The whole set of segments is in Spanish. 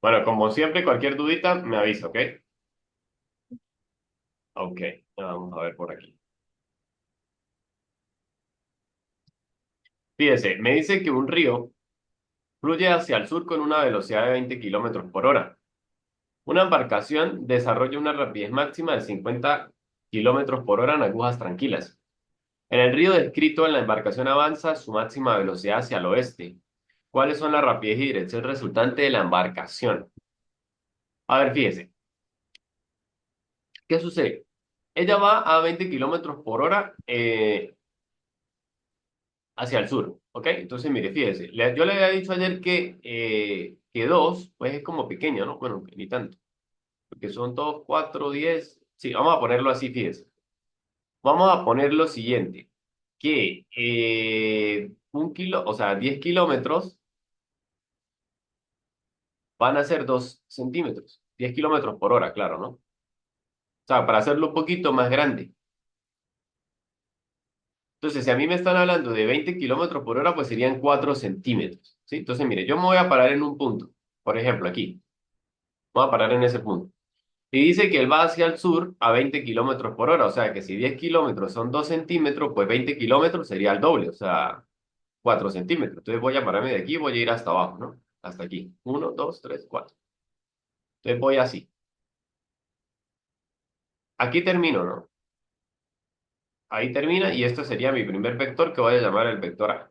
Bueno, como siempre, cualquier dudita me avisa, ¿ok? Ok, vamos a ver por aquí. Fíjese, me dice que un río fluye hacia el sur con una velocidad de 20 kilómetros por hora. Una embarcación desarrolla una rapidez máxima de 50 kilómetros por hora en aguas tranquilas. En el río descrito, la embarcación avanza a su máxima velocidad hacia el oeste. ¿Cuáles son la rapidez y dirección resultante de la embarcación? A ver, fíjese, ¿qué sucede? Ella va a 20 kilómetros por hora hacia el sur, ¿ok? Entonces, mire, fíjese, yo le había dicho ayer que 2, pues es como pequeño, ¿no? Bueno, ni tanto, porque son 2, 4, 10. Sí, vamos a ponerlo así, fíjese. Vamos a poner lo siguiente, que un kilo, o sea, 10 kilómetros van a ser 2 centímetros, 10 kilómetros por hora, claro, ¿no? O sea, para hacerlo un poquito más grande. Entonces, si a mí me están hablando de 20 kilómetros por hora, pues serían 4 centímetros, ¿sí? Entonces, mire, yo me voy a parar en un punto, por ejemplo, aquí. Voy a parar en ese punto. Y dice que él va hacia el sur a 20 kilómetros por hora. O sea que si 10 kilómetros son 2 centímetros, pues 20 kilómetros sería el doble, o sea, 4 centímetros. Entonces voy a pararme de aquí y voy a ir hasta abajo, ¿no? Hasta aquí. Uno, 2, 3, 4. Entonces voy así. Aquí termino, ¿no? Ahí termina y esto sería mi primer vector que voy a llamar el vector A.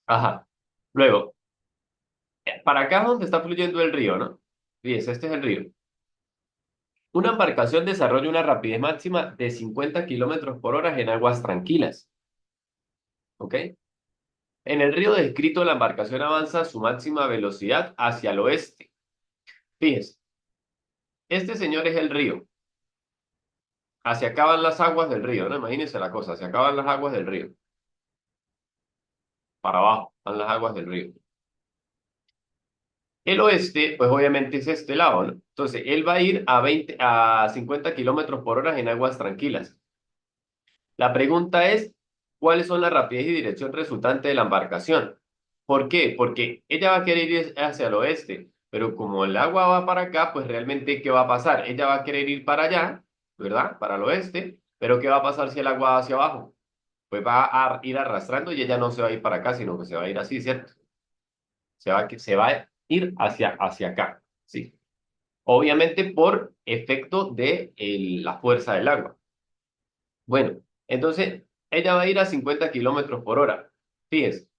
Ajá. Luego, para acá es donde está fluyendo el río, ¿no? Fíjense, este es el río. Una embarcación desarrolla una rapidez máxima de 50 kilómetros por hora en aguas tranquilas. ¿Ok? En el río descrito, la embarcación avanza a su máxima velocidad hacia el oeste. Fíjense, este señor es el río. Hacia acá van las aguas del río, ¿no? Imagínense la cosa, hacia acá van las aguas del río. Para abajo van las aguas del río. El oeste, pues obviamente es este lado, ¿no? Entonces, él va a ir a 50 kilómetros por hora en aguas tranquilas. La pregunta es, ¿cuáles son la rapidez y dirección resultante de la embarcación? ¿Por qué? Porque ella va a querer ir hacia el oeste, pero como el agua va para acá, pues realmente, ¿qué va a pasar? Ella va a querer ir para allá, ¿verdad? Para el oeste, pero ¿qué va a pasar si el agua va hacia abajo? Pues va a ir arrastrando y ella no se va a ir para acá, sino que se va a ir así, ¿cierto? Se va a ir hacia acá, ¿sí? Obviamente por efecto de la fuerza del agua. Bueno, entonces ella va a ir a 50 kilómetros por hora. Fíjense,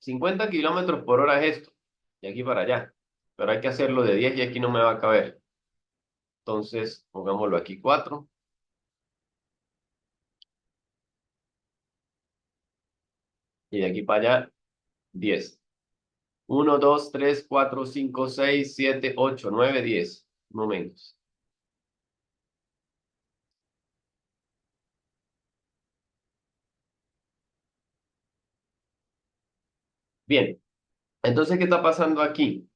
50 kilómetros por hora es esto, de aquí para allá. Pero hay que hacerlo de 10 y aquí no me va a caber. Entonces, pongámoslo aquí 4 y de aquí para allá 10. 1, 2, 3, 4, 5, 6, 7, 8, 9, 10 momentos. Bien, entonces, ¿qué está pasando aquí?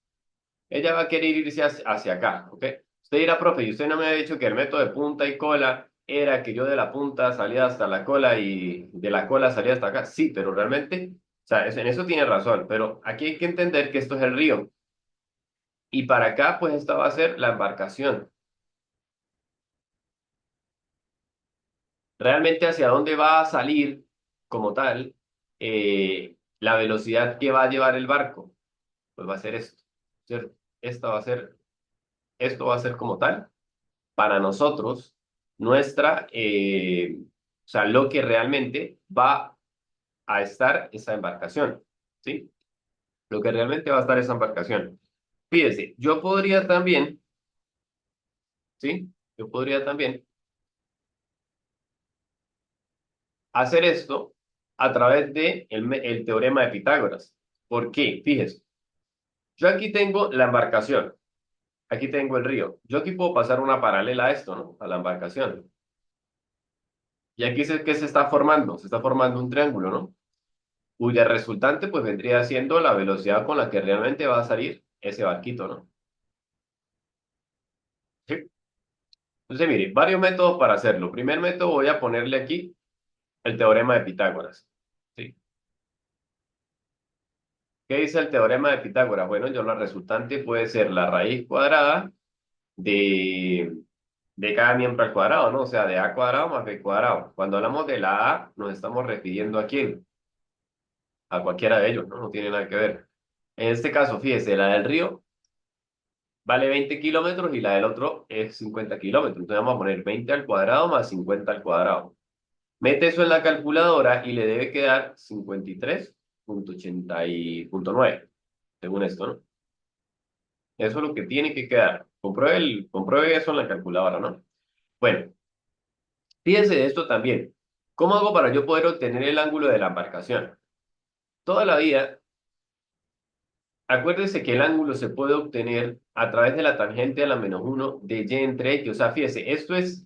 Ella va a querer irse hacia acá, ¿ok? Usted dirá, profe, y usted no me ha dicho que el método de punta y cola era que yo de la punta salía hasta la cola y de la cola salía hasta acá. Sí, pero realmente, o sea, en eso tiene razón, pero aquí hay que entender que esto es el río. Y para acá, pues esta va a ser la embarcación. Realmente hacia dónde va a salir como tal la velocidad que va a llevar el barco, pues va a ser esto, ¿cierto? Esta va a ser, esto va a ser como tal para nosotros o sea, lo que realmente va a estar esa embarcación, ¿sí? Lo que realmente va a estar esa embarcación. Fíjese, yo podría también, ¿sí? Yo podría también hacer esto a través de el teorema de Pitágoras. ¿Por qué? Fíjese, yo aquí tengo la embarcación, aquí tengo el río. Yo aquí puedo pasar una paralela a esto, ¿no? A la embarcación. Y aquí ¿qué se está formando? Se está formando un triángulo, ¿no? Cuya resultante pues vendría siendo la velocidad con la que realmente va a salir ese barquito, ¿no? Sí. Entonces, mire, varios métodos para hacerlo. Primer método, voy a ponerle aquí el teorema de Pitágoras. ¿Sí? ¿Qué dice el teorema de Pitágoras? Bueno, yo la resultante puede ser la raíz cuadrada de, de cada miembro al cuadrado, ¿no? O sea, de a cuadrado más b cuadrado. Cuando hablamos de la a, nos estamos refiriendo a quién, a cualquiera de ellos, ¿no? No tiene nada que ver. En este caso, fíjese, la del río vale 20 kilómetros y la del otro es 50 kilómetros. Entonces vamos a poner 20 al cuadrado más 50 al cuadrado. Mete eso en la calculadora y le debe quedar 53,80 y 9, según esto, ¿no? Eso es lo que tiene que quedar. Compruebe eso en la calculadora, ¿no? Bueno, fíjense de esto también. ¿Cómo hago para yo poder obtener el ángulo de la embarcación? Toda la vida, acuérdense que el ángulo se puede obtener a través de la tangente a la -1 de y entre x. O sea, fíjese, esto es,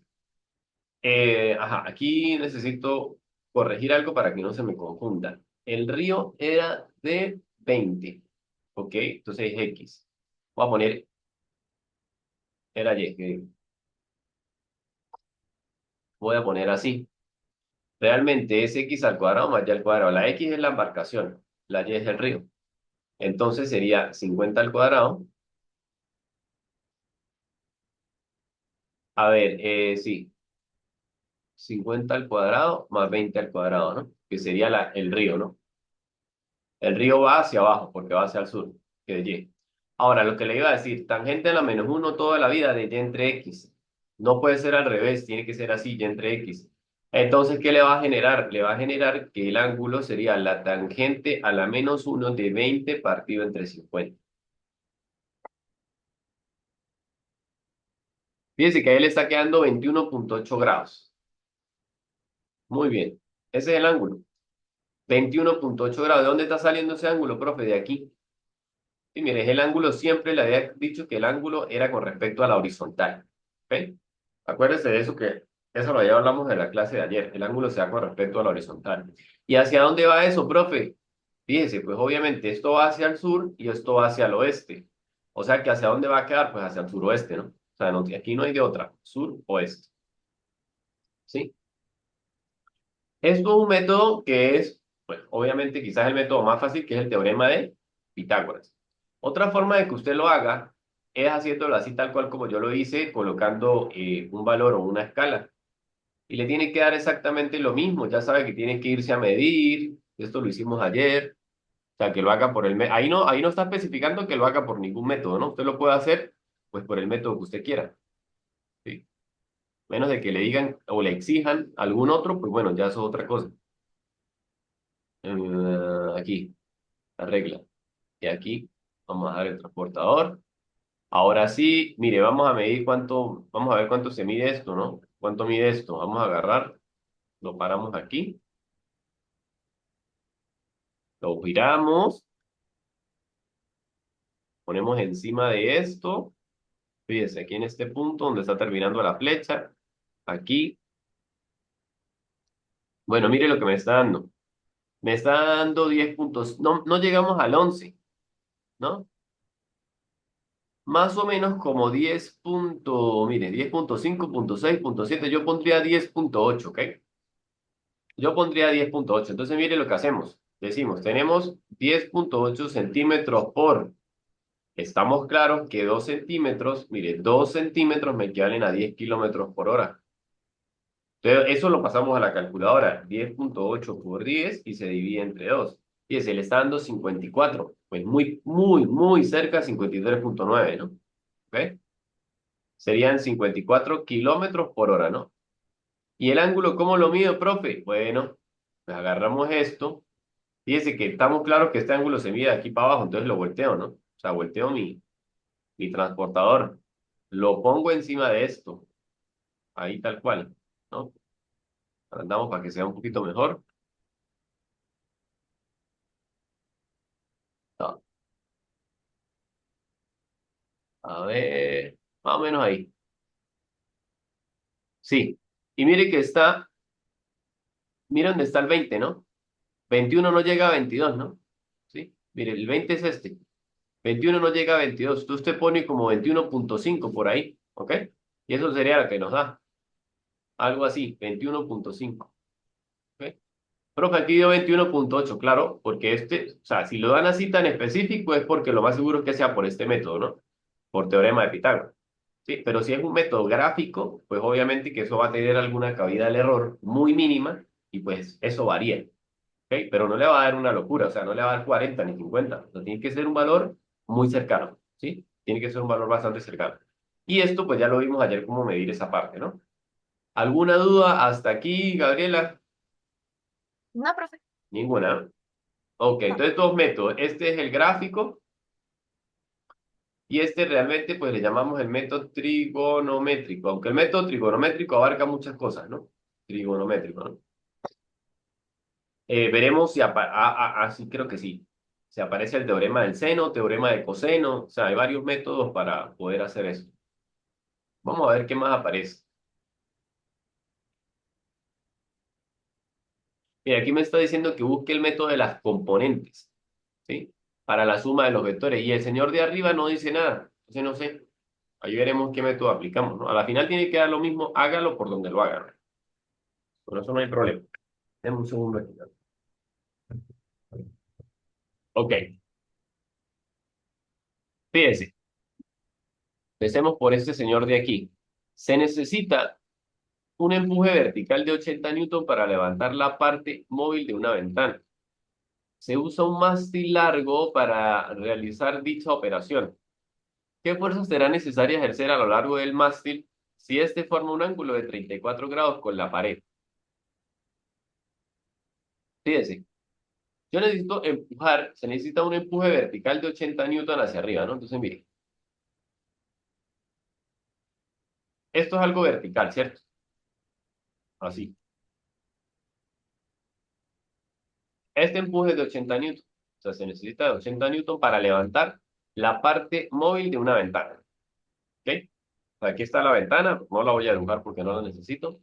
ajá, aquí necesito corregir algo para que no se me confunda. El río era de 20, ¿ok? Entonces es x. Voy a poner, era y, voy a poner así. Realmente es x al cuadrado más y al cuadrado. La x es la embarcación, la y es el río. Entonces sería 50 al cuadrado. A ver, sí, 50 al cuadrado más 20 al cuadrado, ¿no? Que sería el río, ¿no? El río va hacia abajo porque va hacia el sur, que de y. Ahora, lo que le iba a decir, tangente a la -1 toda la vida de y entre x. No puede ser al revés, tiene que ser así, y entre x. Entonces, ¿qué le va a generar? Le va a generar que el ángulo sería la tangente a la -1 de 20 partido entre 50. Fíjense que ahí le está quedando 21,8 grados. Muy bien. Ese es el ángulo. 21,8 grados. ¿De dónde está saliendo ese ángulo, profe? De aquí. Y mire, es el ángulo, siempre le había dicho que el ángulo era con respecto a la horizontal. ¿Ok? Acuérdese de eso, que eso lo ya hablamos en la clase de ayer. El ángulo se da con respecto a la horizontal. ¿Y hacia dónde va eso, profe? Fíjese, pues obviamente esto va hacia el sur y esto va hacia el oeste. O sea que ¿hacia dónde va a quedar? Pues hacia el suroeste, ¿no? O sea, aquí no hay de otra. Sur, oeste. ¿Sí? Esto es un método que es, pues, obviamente quizás el método más fácil, que es el teorema de Pitágoras. Otra forma de que usted lo haga es haciéndolo así tal cual como yo lo hice, colocando un valor o una escala. Y le tiene que dar exactamente lo mismo. Ya sabe que tiene que irse a medir. Esto lo hicimos ayer. O sea, que lo haga por el método. Ahí no está especificando que lo haga por ningún método, ¿no? Usted lo puede hacer, pues, por el método que usted quiera. ¿Sí? Menos de que le digan o le exijan algún otro, pues bueno, ya eso es otra cosa. Aquí, la regla. Y aquí vamos a dar el transportador. Ahora sí, mire, vamos a medir cuánto, vamos a ver cuánto se mide esto, ¿no? ¿Cuánto mide esto? Vamos a agarrar, lo paramos aquí, lo giramos, ponemos encima de esto. Fíjese, aquí en este punto donde está terminando la flecha, aquí. Bueno, mire lo que me está dando. Me está dando 10 puntos. No, no llegamos al 11, ¿no? Más o menos como 10 mire, 10,5, 6,7. Yo pondría 10,8, ¿ok? Yo pondría 10,8. Entonces, mire lo que hacemos. Decimos, tenemos 10,8 centímetros por. Estamos claros que 2 centímetros, mire, 2 centímetros me equivalen a 10 kilómetros por hora. Entonces, eso lo pasamos a la calculadora. 10,8 por 10 y se divide entre 2. Fíjese, le está dando 54. Pues muy, muy, muy cerca, 53,9, ¿no? ¿Ok? Serían 54 kilómetros por hora, ¿no? ¿Y el ángulo cómo lo mido, profe? Bueno, pues agarramos esto. Fíjese que estamos claros que este ángulo se mide de aquí para abajo, entonces lo volteo, ¿no? O sea, volteo mi transportador. Lo pongo encima de esto, ahí tal cual, ¿no? Andamos para que sea un poquito mejor. No, a ver, más o menos ahí. Sí. Y mire que está, mira dónde está el 20, ¿no? 21 no llega a 22, ¿no? Sí. Mire, el 20 es este. 21 no llega a 22. Entonces usted pone como 21,5 por ahí, ¿ok? Y eso sería lo que nos da. Algo así, 21,5. ¿Ok? Profe, aquí dio 21,8, claro, porque o sea, si lo dan así tan específico es porque lo más seguro es que sea por este método, ¿no? Por teorema de Pitágoras. Sí, pero si es un método gráfico, pues obviamente que eso va a tener alguna cabida del error muy mínima y pues eso varía, ¿ok? Pero no le va a dar una locura, o sea, no le va a dar 40 ni 50, o sea, tiene que ser un valor muy cercano, ¿sí? Tiene que ser un valor bastante cercano. Y esto pues ya lo vimos ayer cómo medir esa parte, ¿no? ¿Alguna duda hasta aquí, Gabriela? No, profe. Ninguna. Ok, No. entonces dos métodos. Este es el gráfico y este realmente pues le llamamos el método trigonométrico, aunque el método trigonométrico abarca muchas cosas, ¿no? Trigonométrico, ¿no? Veremos si así creo que sí. Si aparece el teorema del seno, teorema de coseno, o sea, hay varios métodos para poder hacer eso. Vamos a ver qué más aparece. Mira, aquí me está diciendo que busque el método de las componentes, ¿sí? Para la suma de los vectores. Y el señor de arriba no dice nada. Entonces no sé. Ahí veremos qué método aplicamos, ¿no? A la final tiene que dar lo mismo, hágalo por donde lo haga, ¿no? Por eso no hay problema. Deme un segundo aquí, ¿no? Ok, fíjese. Empecemos por este señor de aquí. Se necesita un empuje vertical de 80 newton para levantar la parte móvil de una ventana. Se usa un mástil largo para realizar dicha operación. ¿Qué fuerzas será necesaria ejercer a lo largo del mástil si éste forma un ángulo de 34 grados con la pared? Fíjese, yo necesito empujar, se necesita un empuje vertical de 80 newton hacia arriba, ¿no? Entonces, mire, esto es algo vertical, ¿cierto? Así. Este empuje es de 80 newton. O sea, se necesita de 80 newton para levantar la parte móvil de una ventana. ¿Ok? O sea, aquí está la ventana, no la voy a dibujar porque no la necesito.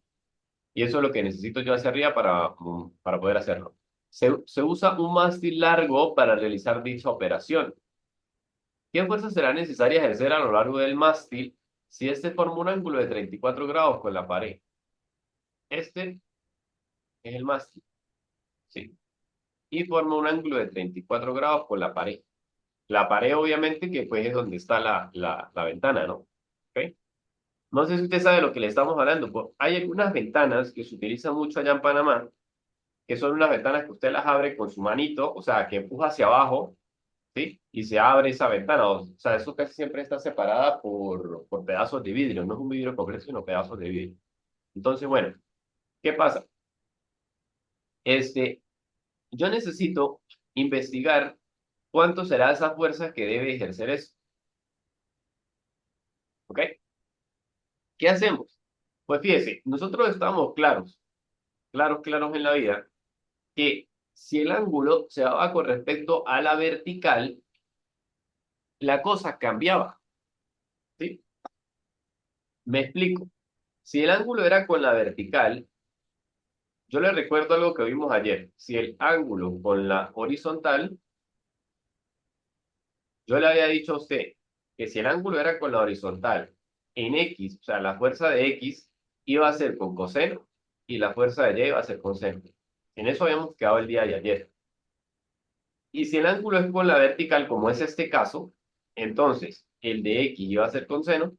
Y eso es lo que necesito yo hacia arriba para poder hacerlo. Se usa un mástil largo para realizar dicha operación. ¿Qué fuerza será necesaria ejercer a lo largo del mástil si este forma un ángulo de 34 grados con la pared? Este es el mástil, ¿sí? Y forma un ángulo de 34 grados con la pared. La pared, obviamente, que pues es donde está la ventana, ¿no? ¿Ok? No sé si usted sabe de lo que le estamos hablando. Pues, hay algunas ventanas que se utilizan mucho allá en Panamá, que son unas ventanas que usted las abre con su manito, o sea, que empuja hacia abajo, ¿sí? Y se abre esa ventana. O sea, eso casi siempre está separada por pedazos de vidrio. No es un vidrio completo, sino pedazos de vidrio. Entonces, bueno, ¿qué pasa? Este, yo necesito investigar cuánto será esa fuerza que debe ejercer eso, ¿ok? ¿Qué hacemos? Pues fíjese, nosotros estamos claros en la vida, que si el ángulo se daba con respecto a la vertical, la cosa cambiaba, ¿sí? Me explico. Si el ángulo era con la vertical, yo le recuerdo algo que vimos ayer. Si el ángulo con la horizontal, yo le había dicho a usted que si el ángulo era con la horizontal en X, o sea, la fuerza de X iba a ser con coseno y la fuerza de Y iba a ser con seno. En eso habíamos quedado el día de ayer. Y si el ángulo es con la vertical, como es este caso, entonces el de X iba a ser con seno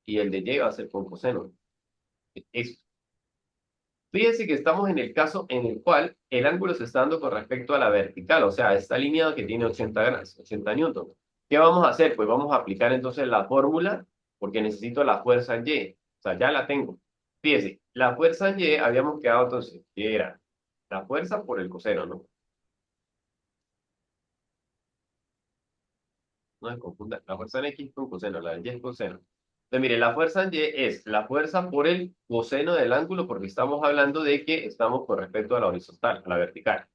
y el de Y iba a ser con coseno. Es- Fíjense que estamos en el caso en el cual el ángulo se está dando con respecto a la vertical, o sea, está alineado que tiene 80 grados, 80 newton. ¿Qué vamos a hacer? Pues vamos a aplicar entonces la fórmula porque necesito la fuerza en Y. O sea, ya la tengo. Fíjense, la fuerza en Y habíamos quedado entonces, que era la fuerza por el coseno, ¿no? No se confunda. La fuerza en X con coseno, la de Y es coseno. Entonces, mire, la fuerza en Y es la fuerza por el coseno del ángulo, porque estamos hablando de que estamos con respecto a la horizontal, a la vertical.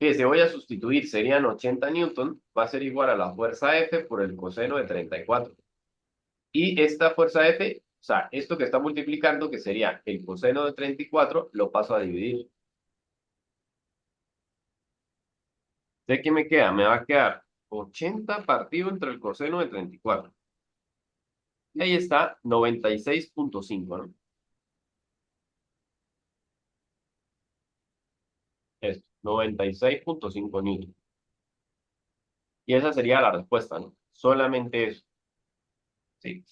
Fíjese, voy a sustituir, serían 80 newton, va a ser igual a la fuerza F por el coseno de 34. Y esta fuerza F, o sea, esto que está multiplicando, que sería el coseno de 34, lo paso a dividir. ¿De qué me queda? Me va a quedar 80 partido entre el coseno de 34. Y ahí está 96,5, ¿no? 96,5 newton. Y esa sería la respuesta, ¿no? Solamente eso. Sí.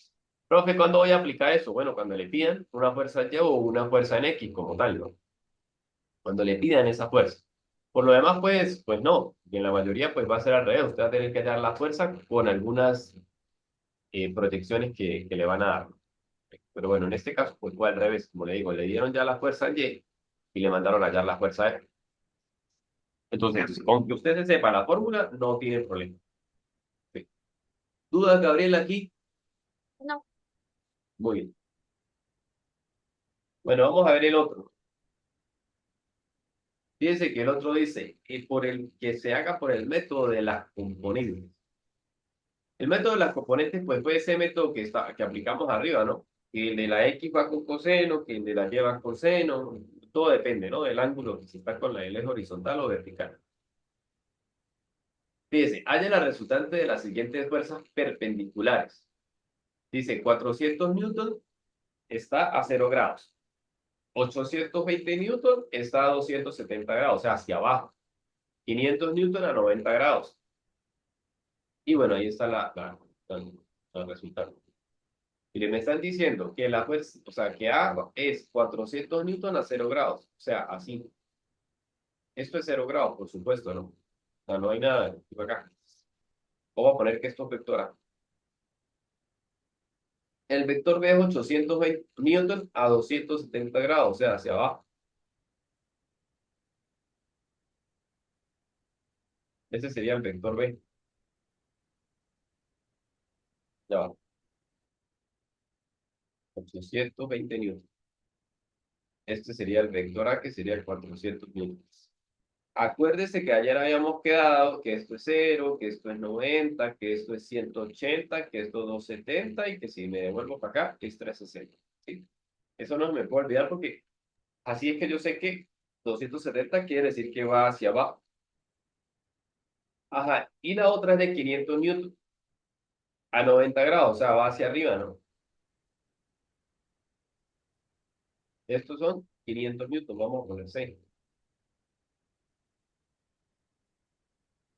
Profe, ¿cuándo voy a aplicar eso? Bueno, cuando le pidan una fuerza Y o una fuerza en X como tal, ¿no? Cuando le pidan esa fuerza. Por lo demás, pues no. Y en la mayoría, pues va a ser al revés. Usted va a tener que dar la fuerza con algunas protecciones que le van a dar. Pero bueno, en este caso, pues fue al revés. Como le digo, le dieron ya la fuerza Y y le mandaron a hallar la fuerza F. Entonces, con que usted se sepa la fórmula, no tiene problema. Sí. ¿Dudas, Gabriel, aquí? No, Muy bien. Bueno, vamos a ver el otro. Fíjense que el otro dice por el que se haga por el método de las componentes. El método de las componentes, pues fue ese método que aplicamos arriba, ¿no? Que el de la X va con coseno, que el de la Y va con seno, todo depende, ¿no? Del ángulo, si está con la L horizontal o vertical. Fíjense, haya la resultante de las siguientes fuerzas perpendiculares. Dice 400 newton está a 0 grados. 820 newton está a 270 grados, o sea, hacia abajo. 500 newton a 90 grados. Y bueno, ahí está la resultante. Mire, me están diciendo que la fuerza, o sea, que A es 400 newton a 0 grados. O sea, así. Esto es 0 grados, por supuesto, ¿no? O sea, no hay nada de acá. Vamos a poner que esto es vector A. El vector B es 820 newton a 270 grados, o sea, hacia abajo. Ese sería el vector B. Ya va. 820 newton. Este sería el vector A, que sería 400 newton. Acuérdese que ayer habíamos quedado que esto es 0, que esto es 90, que esto es 180, que esto es 270 y que si me devuelvo para acá es 360. ¿Sí? Eso no se me puede olvidar porque así es que yo sé que 270 quiere decir que va hacia abajo. Ajá, y la otra es de 500 newton a 90 grados, o sea, va hacia arriba, ¿no? Estos son 500 newton, vamos a poner 6.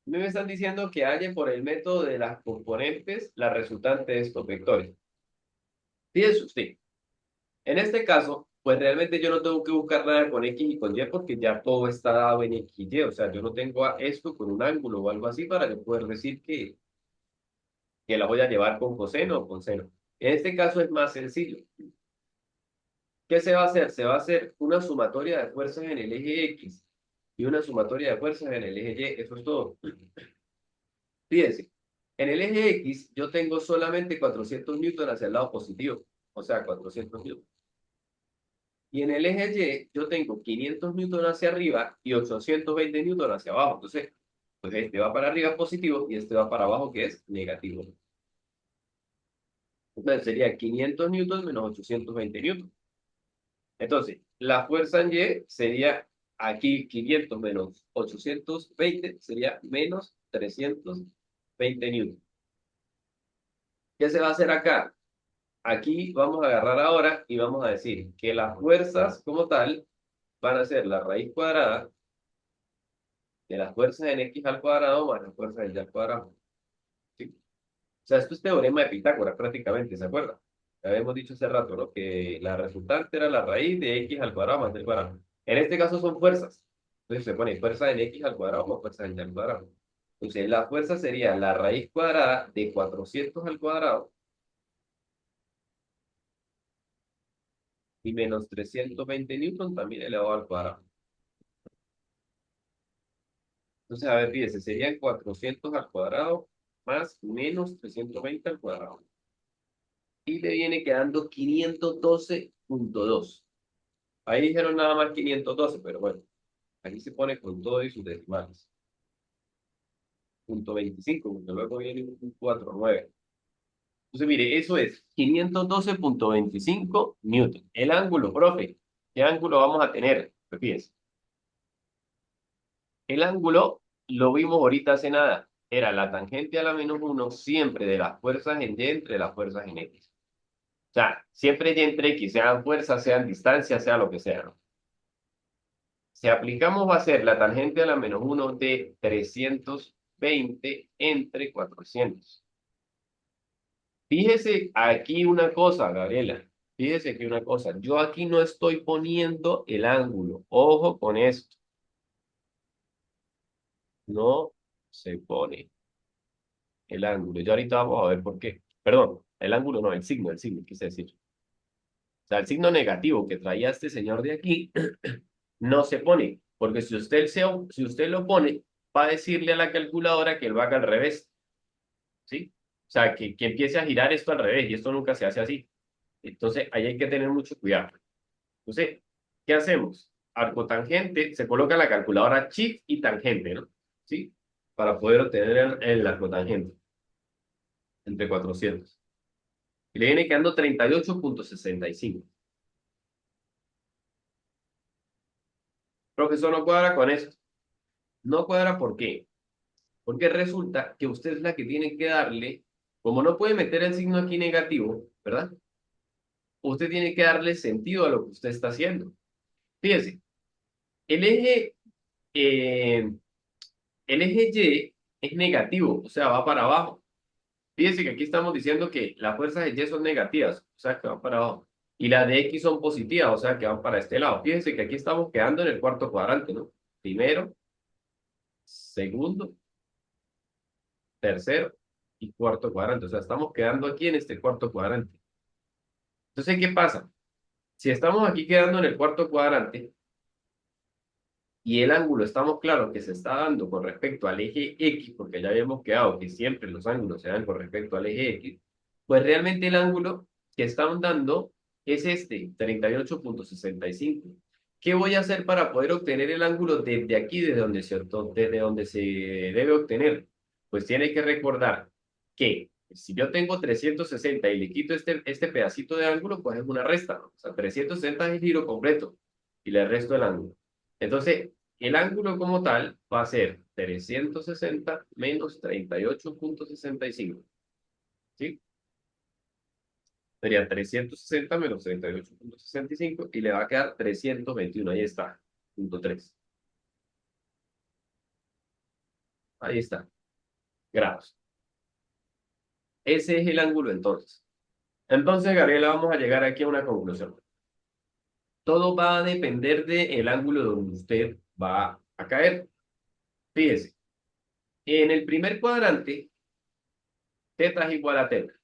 Me están diciendo que halle por el método de las componentes la resultante de estos vectores. Fíjese usted. En este caso, pues realmente yo no tengo que buscar nada con X y con Y porque ya todo está dado en X y Y. O sea, yo no tengo esto con un ángulo o algo así para yo poder decir que la voy a llevar con coseno o con seno. En este caso es más sencillo. ¿Qué se va a hacer? Se va a hacer una sumatoria de fuerzas en el eje X y una sumatoria de fuerzas en el eje Y. Eso es todo. Fíjense, en el eje X yo tengo solamente 400 newton hacia el lado positivo. O sea, 400 newton. Y en el eje Y yo tengo 500 newton hacia arriba y 820 newton hacia abajo. Entonces, pues este va para arriba positivo y este va para abajo que es negativo. Entonces sería 500 newton menos 820 newton. Entonces, la fuerza en Y sería aquí 500 menos 820 sería menos 320 newton. ¿Qué se va a hacer acá? Aquí vamos a agarrar ahora y vamos a decir que las fuerzas como tal van a ser la raíz cuadrada de las fuerzas en x al cuadrado más las fuerzas en y al cuadrado. ¿Sí? O sea, esto es teorema de Pitágoras prácticamente, ¿se acuerda? Ya habíamos dicho hace rato, ¿no? Que la resultante era la raíz de x al cuadrado más del cuadrado. En este caso son fuerzas. Entonces se pone fuerza en x al cuadrado más fuerza en y al cuadrado. Entonces la fuerza sería la raíz cuadrada de 400 al cuadrado y menos 320 newton también elevado al cuadrado. Entonces, a ver, fíjese, serían 400 al cuadrado más menos 320 al cuadrado. Y le viene quedando 512,2. Ahí dijeron nada más 512, pero bueno, aquí se pone con todo y sus decimales. 0,25, porque luego viene un 4,9. Entonces, mire, eso es 512,25 newton. El ángulo, profe, ¿qué ángulo vamos a tener? Pues fíjense, el ángulo lo vimos ahorita hace nada. Era la tangente a la -1 siempre de las fuerzas en Y entre las fuerzas en X. O sea, siempre Y entre X, sean fuerzas, sean distancias, sea lo que sea, ¿no? Si aplicamos va a ser la tangente a la menos uno de 320 entre 400. Fíjese aquí una cosa, Gabriela. Fíjese aquí una cosa. Yo aquí no estoy poniendo el ángulo. Ojo con esto. No se pone el ángulo. Ya ahorita vamos a ver por qué. Perdón, el ángulo no, el signo, quise decir. O sea, el signo negativo que traía este señor de aquí no se pone. Porque si usted lo pone, va a decirle a la calculadora que lo haga al revés. ¿Sí? O sea, que empiece a girar esto al revés y esto nunca se hace así. Entonces, ahí hay que tener mucho cuidado. Entonces, ¿qué hacemos? Arco tangente, se coloca la calculadora shift y tangente, ¿no? ¿Sí? Para poder obtener el arco tangente entre 400. Y le viene quedando 38,65. Profesor, no cuadra con eso. No cuadra, ¿por qué? Porque resulta que usted es la que tiene que darle, como no puede meter el signo aquí negativo, ¿verdad? Usted tiene que darle sentido a lo que usted está haciendo. Fíjese, el eje, eh, el eje Y es negativo, o sea, va para abajo. Fíjense que aquí estamos diciendo que las fuerzas de Y son negativas, o sea, que van para abajo. Y las de X son positivas, o sea, que van para este lado. Fíjense que aquí estamos quedando en el cuarto cuadrante, ¿no? Primero, segundo, tercero y cuarto cuadrante. O sea, estamos quedando aquí en este cuarto cuadrante. Entonces, ¿qué pasa? Si estamos aquí quedando en el cuarto cuadrante y el ángulo estamos claros que se está dando con respecto al eje X, porque ya habíamos quedado que siempre los ángulos se dan con respecto al eje X, pues realmente el ángulo que están dando es este, 38,65. ¿Qué voy a hacer para poder obtener el ángulo desde aquí, desde donde se debe obtener? Pues tiene que recordar que si yo tengo 360 y le quito este pedacito de ángulo, pues es una resta, ¿no? O sea, 360 es el giro completo y le resto el ángulo. Entonces, el ángulo como tal va a ser 360 menos 38,65. ¿Sí? Sería 360 menos 38,65 y le va a quedar 321. Ahí está. Punto 3. Ahí está. Grados. Ese es el ángulo entonces. Entonces, Gabriela, vamos a llegar aquí a una conclusión. Todo va a depender del ángulo donde usted va a caer. Fíjese, en el primer cuadrante, teta es igual a teta.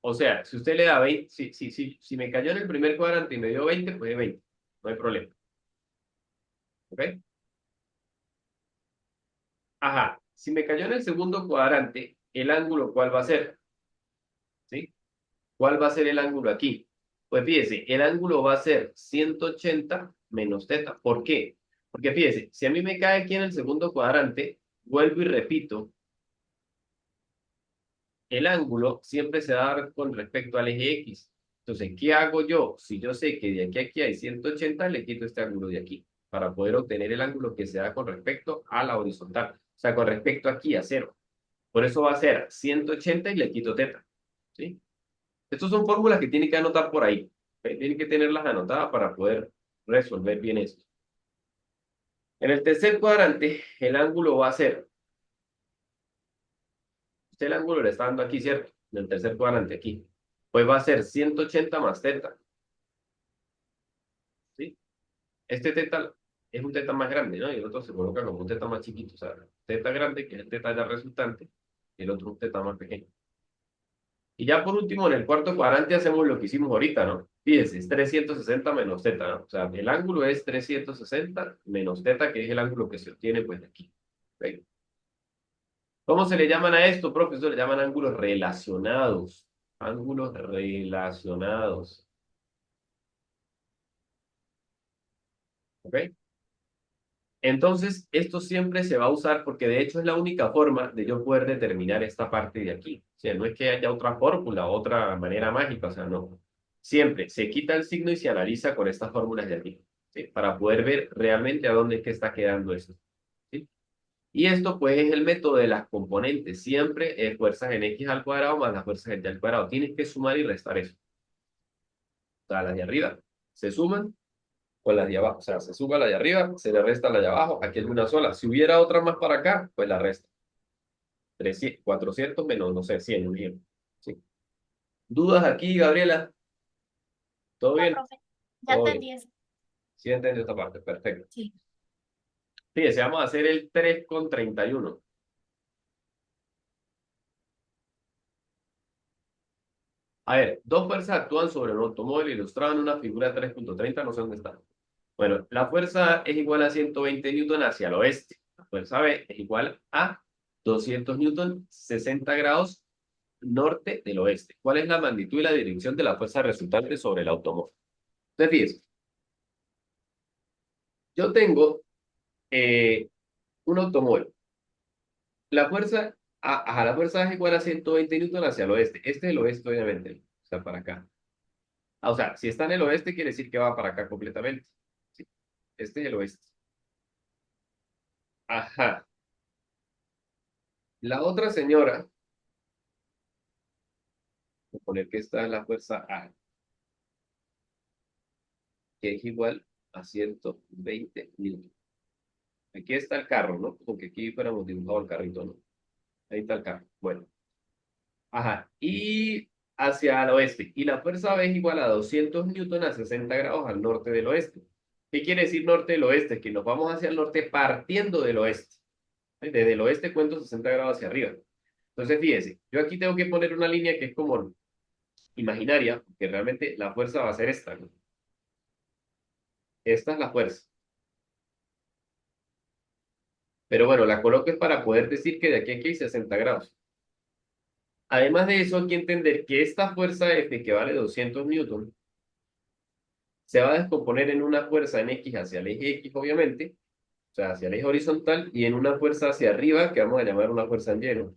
O sea, si usted le da 20, si me cayó en el primer cuadrante y me dio 20, pues 20. No hay problema. ¿Ok? Ajá. Si me cayó en el segundo cuadrante, ¿el ángulo cuál va a ser? ¿Sí? ¿Cuál va a ser el ángulo aquí? Pues fíjese, el ángulo va a ser 180 menos teta. ¿Por qué? Porque fíjese, si a mí me cae aquí en el segundo cuadrante, vuelvo y repito, el ángulo siempre se va a dar con respecto al eje X. Entonces, ¿qué hago yo? Si yo sé que de aquí a aquí hay 180, le quito este ángulo de aquí para poder obtener el ángulo que se da con respecto a la horizontal. O sea, con respecto aquí a cero. Por eso va a ser 180 y le quito teta. ¿Sí? Estas son fórmulas que tiene que anotar por ahí. Tiene que tenerlas anotadas para poder resolver bien esto. En el tercer cuadrante, el ángulo va a ser, usted el ángulo le está dando aquí, ¿cierto? En el tercer cuadrante aquí. Pues va a ser 180 más teta. ¿Sí? Este teta es un teta más grande, ¿no? Y el otro se coloca como un teta más chiquito. O sea, teta grande, que es el teta ya resultante, y el otro un teta más pequeño. Y ya por último, en el cuarto cuadrante hacemos lo que hicimos ahorita, ¿no? Fíjense, es 360 menos teta, ¿no? O sea, el ángulo es 360 menos teta, que es el ángulo que se obtiene, pues, de aquí. ¿Ok? ¿Cómo se le llaman a esto, profesor? Le llaman ángulos relacionados. Ángulos relacionados. ¿Ok? Entonces, esto siempre se va a usar porque de hecho es la única forma de yo poder determinar esta parte de aquí. O sea, no es que haya otra fórmula, otra manera mágica, o sea, no. Siempre se quita el signo y se analiza con estas fórmulas de aquí, ¿sí? Para poder ver realmente a dónde es que está quedando esto, ¿sí? Y esto pues es el método de las componentes. Siempre es fuerzas en x al cuadrado más las fuerzas en y al cuadrado. Tienes que sumar y restar eso. O sea, las de arriba se suman con la de abajo. O sea, se suma la de arriba, se le resta la de abajo. Aquí hay una sola. Si hubiera otra más para acá, pues la resta. 300, 400 menos, no sé, 100, un ejemplo. Sí. ¿Dudas aquí, Gabriela? ¿Todo No, bien? profe. Ya Todo bien. entendí eso. Sí, entiendo esta parte. Perfecto. Sí. Fíjese, vamos a hacer el 3,31. A ver, dos fuerzas actúan sobre un automóvil ilustrado en una figura 3,30. No sé dónde está. Bueno, la fuerza A es igual a 120 newton hacia el oeste. La fuerza B es igual a 200 newton, 60 grados norte del oeste. ¿Cuál es la magnitud y la dirección de la fuerza resultante sobre el automóvil? Entonces, fíjense, yo tengo un automóvil. La fuerza A es igual a 120 newton hacia el oeste. Este es el oeste, obviamente. O sea, para acá. Ah, o sea, si está en el oeste, quiere decir que va para acá completamente. Sí, este es el oeste. Ajá. La otra señora, voy a poner que esta es la fuerza A, que es igual a 120 newton. Aquí está el carro, ¿no? Porque aquí fuéramos dibujado el carrito, ¿no? Ahí está el carro. Bueno. Ajá. Y hacia el oeste. Y la fuerza B es igual a 200 newton a 60 grados al norte del oeste. ¿Qué quiere decir norte del oeste? Que nos vamos hacia el norte partiendo del oeste. Desde el oeste cuento 60 grados hacia arriba. Entonces, fíjese, yo aquí tengo que poner una línea que es como imaginaria, porque realmente la fuerza va a ser esta, ¿no? Esta es la fuerza. Pero bueno, la coloco es para poder decir que de aquí a aquí hay 60 grados. Además de eso, hay que entender que esta fuerza F, que vale 200 newton, se va a descomponer en una fuerza en X hacia el eje X, obviamente, o sea, hacia el eje horizontal, y en una fuerza hacia arriba, que vamos a llamar una fuerza en Y, ¿no?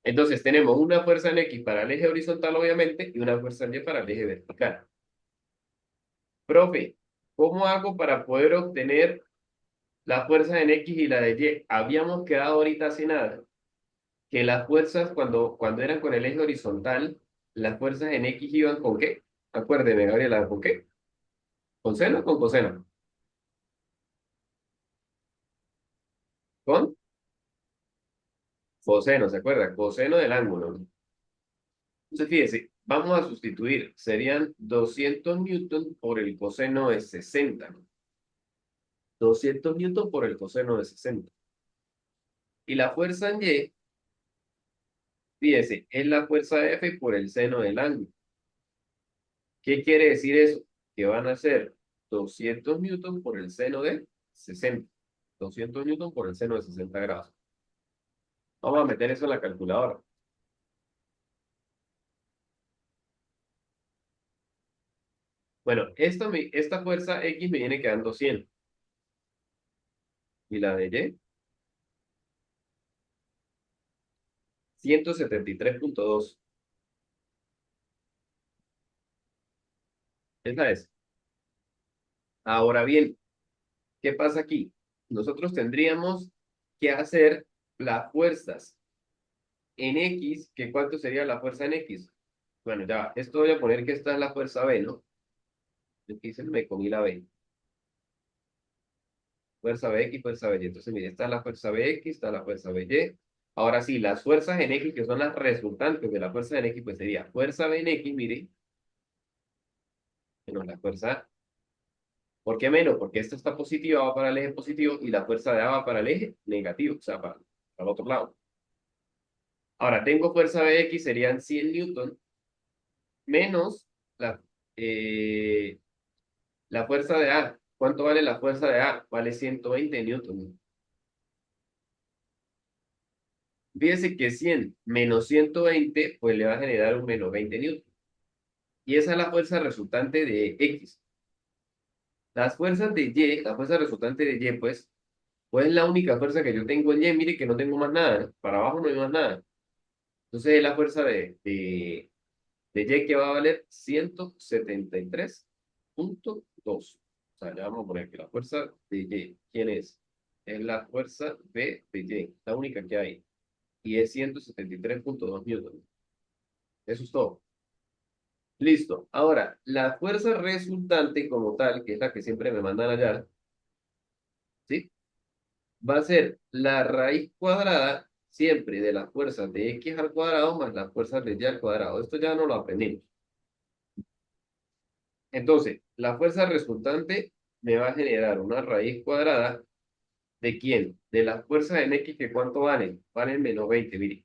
Entonces tenemos una fuerza en X para el eje horizontal, obviamente, y una fuerza en Y para el eje vertical. Profe, ¿cómo hago para poder obtener las fuerzas en X y la de Y? Habíamos quedado ahorita hace nada, que las fuerzas cuando eran con el eje horizontal, las fuerzas en X iban ¿con qué? Acuérdeme, Gabriela, ¿con qué? ¿Con seno o con coseno? Con coseno, ¿se acuerda? Coseno del ángulo, ¿no? Entonces, fíjese, vamos a sustituir. Serían 200 newton por el coseno de 60, ¿no? 200 newton por el coseno de 60. Y la fuerza en Y, fíjese, es la fuerza F por el seno del ángulo. ¿Qué quiere decir eso? Que van a ser 200 newton por el seno de 60. 200 newton por el seno de 60 grados. Vamos a meter eso en la calculadora. Bueno, esta fuerza X me viene quedando 100. Y la de Y, 173,2. Esa es. Ahora bien, ¿qué pasa aquí? Nosotros tendríamos que hacer las fuerzas en X, que ¿cuánto sería la fuerza en X? Bueno, ya, esto voy a poner que esta es la fuerza B, ¿no? Aquí se me comí la B. Fuerza BX, fuerza BY. Entonces, mire, esta es la fuerza BX, está la fuerza BY. Ahora sí, las fuerzas en X, que son las resultantes de la fuerza en X, pues sería fuerza B en X, mire, menos la fuerza. ¿Por qué menos? Porque esta está positiva, va para el eje positivo, y la fuerza de A va para el eje negativo, o sea, para el otro lado. Ahora, tengo fuerza BX, serían 100 newton, menos la, eh, la fuerza de A. ¿Cuánto vale la fuerza de A? Vale 120 newton. Fíjese que 100 menos 120 pues le va a generar un menos 20 newton. Y esa es la fuerza resultante de X. Las fuerzas de Y, la fuerza resultante de Y, pues es la única fuerza que yo tengo en Y. Mire que no tengo más nada. Para abajo no hay más nada. Entonces es la fuerza de Y que va a valer 173,2. O sea, ya vamos a poner que la fuerza de Y, ¿quién es? Es la fuerza B de Y, la única que hay. Y es 173,2 newton. Eso es todo. Listo. Ahora, la fuerza resultante como tal, que es la que siempre me mandan allá, ¿sí? Va a ser la raíz cuadrada siempre de las fuerzas de x al cuadrado más las fuerzas de y al cuadrado. Esto ya no lo aprendimos. Entonces, la fuerza resultante me va a generar una raíz cuadrada ¿de quién? De las fuerzas en x, que ¿cuánto valen? Valen -20, mire.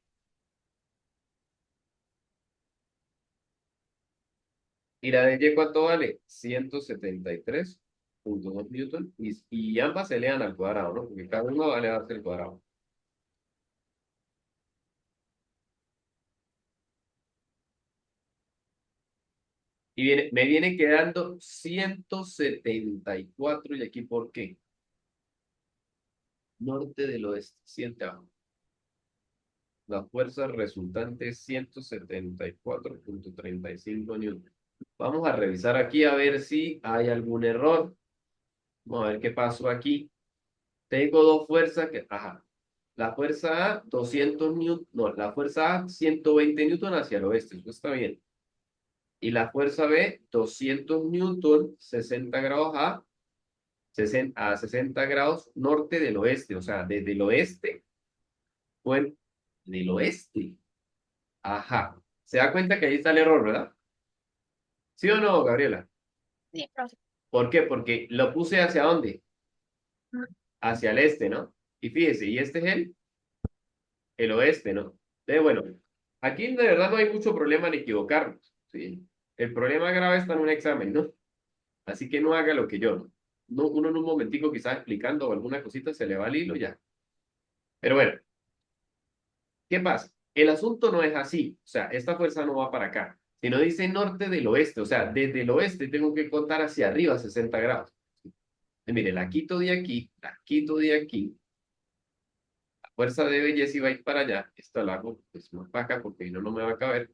¿Y la de y cuánto vale? 173,2 newton. Y ambas se elevan al cuadrado, ¿no? Porque cada uno va a elevarse al cuadrado. Me viene quedando 174. ¿Y aquí por qué? Norte del oeste, 7 abajo. La fuerza resultante es 174,35 newton. Vamos a revisar aquí a ver si hay algún error. Vamos a ver qué pasó aquí. Tengo dos fuerzas que, ajá. La fuerza A, 200 newton, no, la fuerza A, 120 newton hacia el oeste, eso está bien. Y la fuerza B, 200 newton, 60 grados a 60 grados norte del oeste, o sea, desde el oeste, bueno, del oeste. Ajá. Se da cuenta que ahí está el error, ¿verdad? ¿Sí o no, Gabriela? Sí, profe. ¿Por qué? Porque lo puse hacia dónde, Mm, hacia el este, ¿no? Y fíjese, y este es el oeste, ¿no? Entonces, bueno, aquí de verdad no hay mucho problema en equivocarnos, ¿sí? El problema grave está en un examen, ¿no? Así que no haga lo que yo, ¿no? Uno en un momentico quizás explicando alguna cosita se le va el hilo ya. Pero bueno, ¿qué pasa? El asunto no es así, o sea, esta fuerza no va para acá, sino dice norte del oeste, o sea, desde el oeste tengo que contar hacia arriba 60 grados. Mire, la quito de aquí, la quito de aquí, la fuerza de belleza va a ir para allá, esta la hago pues, más para acá porque si no, no me va a caber.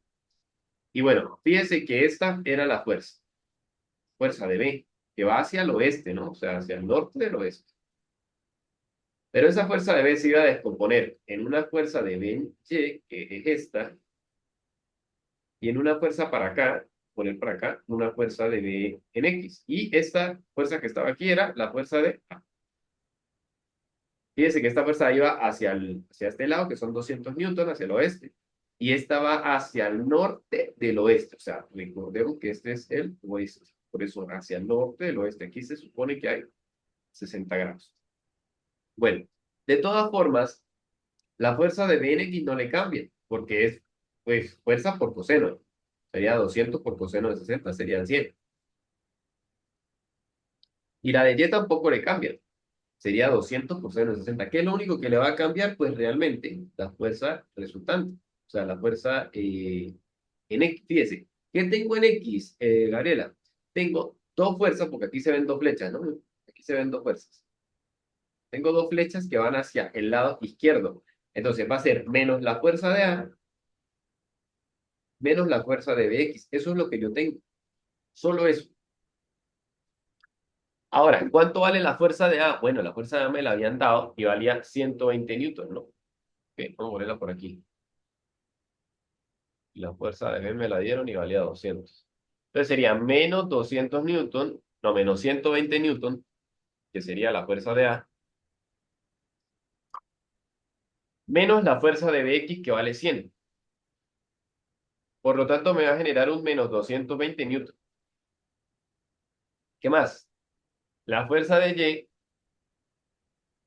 Y bueno, fíjese que esta era la fuerza de B, que va hacia el oeste, ¿no? O sea, hacia el norte del oeste. Pero esa fuerza de B se iba a descomponer en una fuerza de B, Y, que es esta, y en una fuerza para acá, poner para acá, una fuerza de B en X. Y esta fuerza que estaba aquí era la fuerza de A. Fíjense que esta fuerza iba hacia este lado, que son 200 newton, hacia el oeste. Y esta va hacia el norte del oeste. O sea, recordemos que este es el oeste. Por eso, hacia el norte del oeste. Aquí se supone que hay 60 grados. Bueno, de todas formas, la fuerza de BNX no le cambia, porque es, pues, fuerza por coseno. Sería 200 por coseno de 60, serían 100. Y la de Y tampoco le cambia, sería 200 por seno de 60. ¿Qué es lo único que le va a cambiar? Pues realmente la fuerza resultante. O sea, la fuerza en X. Fíjese, ¿qué tengo en X, Gabriela? Tengo dos fuerzas, porque aquí se ven dos flechas, ¿no? Aquí se ven dos fuerzas. Tengo dos flechas que van hacia el lado izquierdo. Entonces va a ser menos la fuerza de A, menos la fuerza de BX. Eso es lo que yo tengo. Solo eso. Ahora, ¿cuánto vale la fuerza de A? Bueno, la fuerza de A me la habían dado y valía 120 newton, ¿no? Ok, vamos a ponerla por aquí. Y la fuerza de B me la dieron y valía 200. Entonces sería menos 200 newton, no, menos 120 newton, que sería la fuerza de A, menos la fuerza de BX, que vale 100. Por lo tanto, me va a generar un menos 220 newton. ¿Qué más? La fuerza de Y,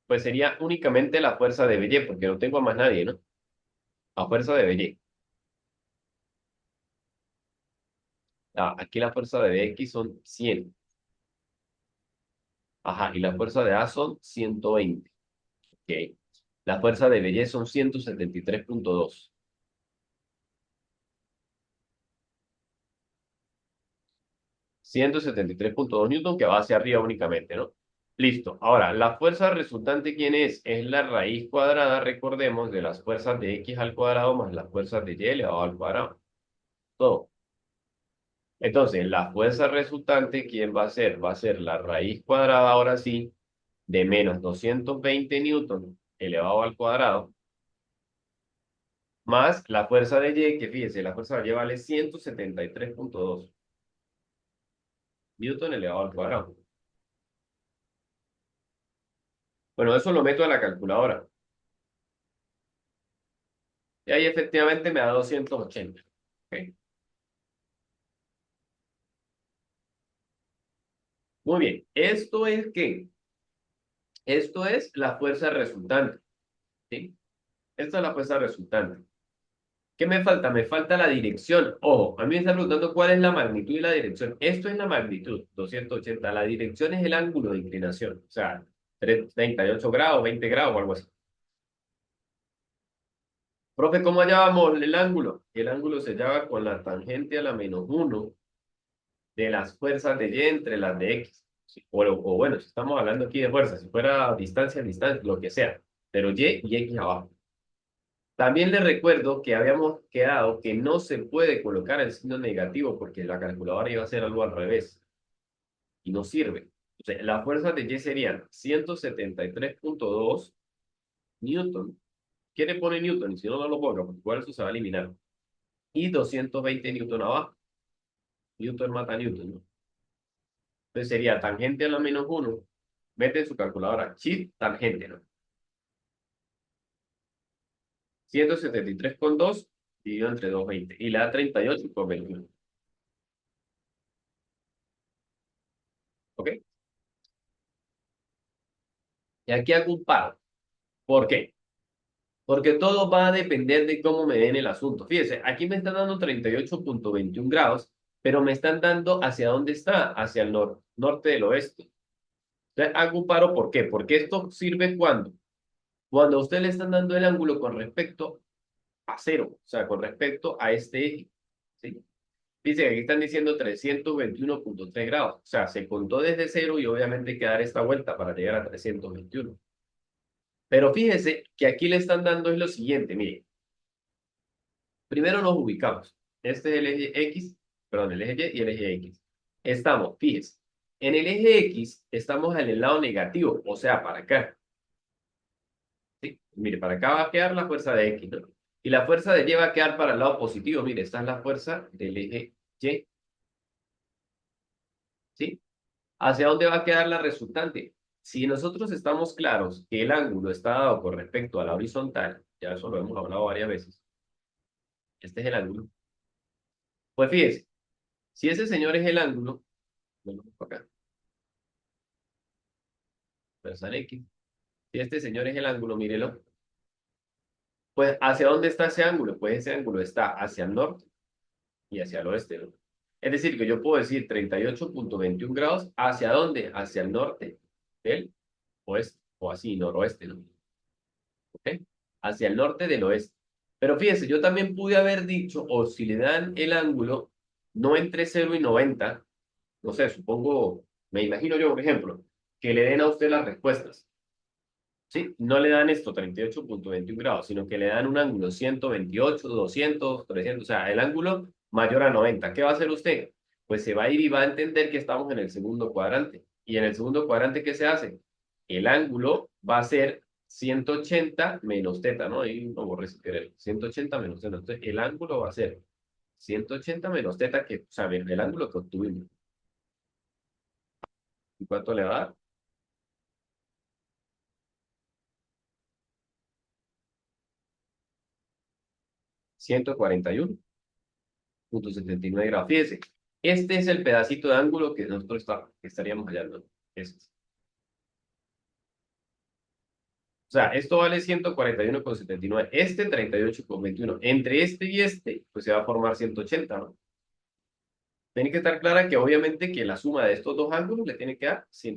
pues sería únicamente la fuerza de BY, porque no tengo a más nadie, ¿no? A fuerza de BY. Ah, aquí la fuerza de BX son 100. Ajá, y la fuerza de A son 120. Ok. La fuerza de BY son 173,2. 173,2 newton que va hacia arriba únicamente, ¿no? Listo. Ahora, la fuerza resultante, ¿quién es? Es la raíz cuadrada, recordemos, de las fuerzas de x al cuadrado más las fuerzas de y elevado al cuadrado. Todo. Entonces, la fuerza resultante, ¿quién va a ser? Va a ser la raíz cuadrada, ahora sí, de menos 220 newton elevado al cuadrado más la fuerza de Y, que fíjese, la fuerza de Y vale 173,2 Newton elevado al cuadrado. Bueno, eso lo meto a la calculadora. Y ahí efectivamente me da 280. ¿Ok? Muy bien. ¿Esto es qué? Esto es la fuerza resultante. ¿Sí? Esta es la fuerza resultante. ¿Qué me falta? Me falta la dirección. Ojo, a mí me está preguntando cuál es la magnitud y la dirección. Esto es la magnitud, 280. La dirección es el ángulo de inclinación. O sea, 38 grados, 20 grados o algo así. Profe, ¿cómo hallábamos el ángulo? El ángulo se hallaba con la tangente a la -1 de las fuerzas de Y entre las de X. Sí, o bueno, si estamos hablando aquí de fuerzas, si fuera distancia, distancia, lo que sea. Pero Y X abajo. También les recuerdo que habíamos quedado que no se puede colocar el signo negativo porque la calculadora iba a hacer algo al revés y no sirve. O sea, las fuerzas de Y serían 173,2 Newton. ¿Qué le pone Newton? Y si no, no lo ponga, porque igual eso se va a eliminar. Y 220 Newton abajo. Newton mata Newton, ¿no? Entonces sería tangente a la -1. Mete en su calculadora. Shift tangente, ¿no? 173,2 dividido entre 220. Y le da 38,21. ¿Ok? Y aquí hago un paro. ¿Por qué? Porque todo va a depender de cómo me den el asunto. Fíjese, aquí me están dando 38,21 grados, pero me están dando hacia dónde está, hacia el norte del oeste. Entonces, hago un paro, ¿por qué? Porque esto sirve cuando a usted le están dando el ángulo con respecto a cero, o sea, con respecto a este eje. ¿Sí? Dice que aquí están diciendo 321,3 grados, o sea, se contó desde cero y obviamente hay que dar esta vuelta para llegar a 321. Pero fíjese que aquí le están dando es lo siguiente, mire. Primero nos ubicamos. Este es el eje X, perdón, el eje Y y el eje X. Estamos, fíjese, en el eje X estamos en el lado negativo, o sea, para acá. ¿Sí? Mire, para acá va a quedar la fuerza de X, ¿no? Y la fuerza de Y va a quedar para el lado positivo. Mire, esta es la fuerza del eje Y, ¿sí? ¿Hacia dónde va a quedar la resultante? Si nosotros estamos claros que el ángulo está dado con respecto a la horizontal, ya eso lo hemos hablado varias veces, este es el ángulo, pues fíjese, si ese señor es el ángulo, bueno, acá, fuerza X, si este señor es el ángulo, mírelo, pues ¿hacia dónde está ese ángulo? Pues ese ángulo está hacia el norte y hacia el oeste, ¿no? Es decir, que yo puedo decir 38,21 grados, ¿hacia dónde? Hacia el norte del oeste, o así, noroeste, ¿no? ¿Ok? Hacia el norte del oeste. Pero fíjese, yo también pude haber dicho, o si le dan el ángulo, no entre 0 y 90, no sé, supongo, me imagino yo, por ejemplo, que le den a usted las respuestas. ¿Sí? No le dan esto 38,21 grados, sino que le dan un ángulo 128, 200, 300, o sea, el ángulo mayor a 90. ¿Qué va a hacer usted? Pues se va a ir y va a entender que estamos en el segundo cuadrante. Y en el segundo cuadrante, ¿qué se hace? El ángulo va a ser 180 menos teta, ¿no? Ahí no borré si querer. 180 menos teta. Entonces, el ángulo va a ser 180 menos teta, que, o sea, el ángulo que obtuvimos. ¿Y cuánto le va a dar? 141,79 grados. Fíjese, este es el pedacito de ángulo que nosotros estaríamos hallando. Este. O sea, esto vale 141,79. Este 38,21. Entre este y este, pues se va a formar 180, ¿no? Tiene que estar clara que obviamente que la suma de estos dos ángulos le tiene que dar 100.